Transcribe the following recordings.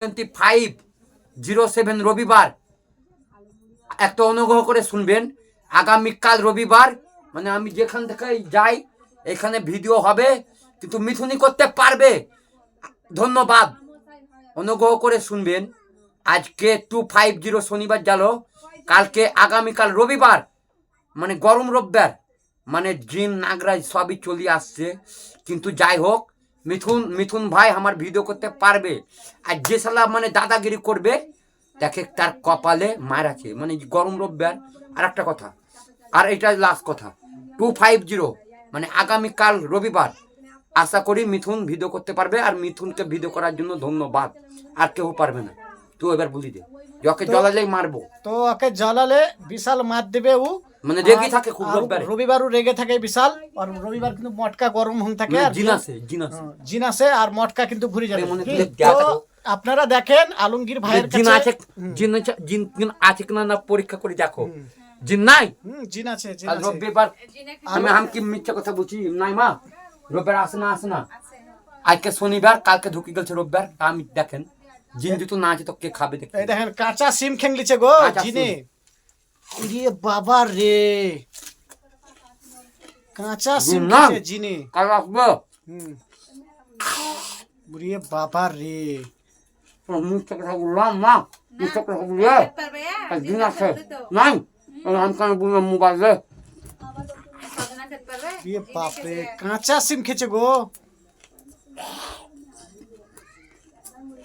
2507 রবিবার একটা অনুগ্রহ করে শুনবেন। আগামীকাল রবিবার মানে আমি যেখান থেকে যাই এখানে ভিডিও হবে, কিন্তু মিথুনি করতে পারবে। ধন্যবাদ, অনুগ্রহ করে শুনবেন। আজকে 250 শনিবার গেল, কালকে আগামীকাল রবিবার মানে গরম রবিবার, মানে জিন নাগরাজ সবই চলে আসছে। কিন্তু যাই হোক, মিথুন ভাই আমার ভিডিও করতে পারবে। আর যে সালা মানে দাদাগিরি করবে দেখে তার কপালে মার আছে, মানে গরম রবিবার। আর একটা কথা, আর এটা লাস্ট কথা, 250 মানে আগামীকাল রবিবার আশা করি মিথুন ভিডিও করতে পারবে। আর মিথুনকে ভিডিও করার জন্য ধন্যবাদ, আর কেউ পারবে না। তুই এবার বলি দে, ওকে জ্বালালেই মারবো। তো ওকে জ্বালালে বিশাল মার দেবে ও, মানে রেগে থাকে খুব রবিবারও রেগে থাকে বিশাল। আর রবিবার কিন্তু মটকা গরম হন থাকে, আর জিন আছে আর মটকা কিন্তু ঘুরে যাবে। আপনারা দেখেন আলমগীর ভাইয়ের কাছে জিন আছে কিনা না পরীক্ষা করে দেখো। জিন নাই, জিন আছে। রবিবার আমি কি মিথ্যা কথা বলছি? নাই মা, রবিবার আসে না। আজকে শনিবার, কালকে ঢুকে গেছে রবিবার। আমি দেখেন জিন যদি না আছে তো কে খাবে? দেখেন কাঁচা সিম খেংলিছে গো জিনে। রে বাবা রে, কাঁচা সিম খেছে জিনে। কাল আসবো। রে বাবা রে, মিথ্যা কথা বললাম না, মিথ্যা কথা বললে জিন আছে নাই। আমি কেন বললাম মোবাইলে? রে বাপরে, কাঁচা সিম খেছে গো।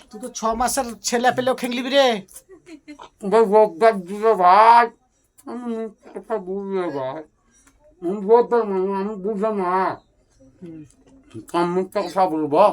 তুই তো 6 মাসের ছেলে পেলেও খেংলিবি রে। রোববার দিলে ভাই, আমি কথা বুঝলে ভাই, আমি বুঝলাম না, আমি মিথ্যা কথা বলবো।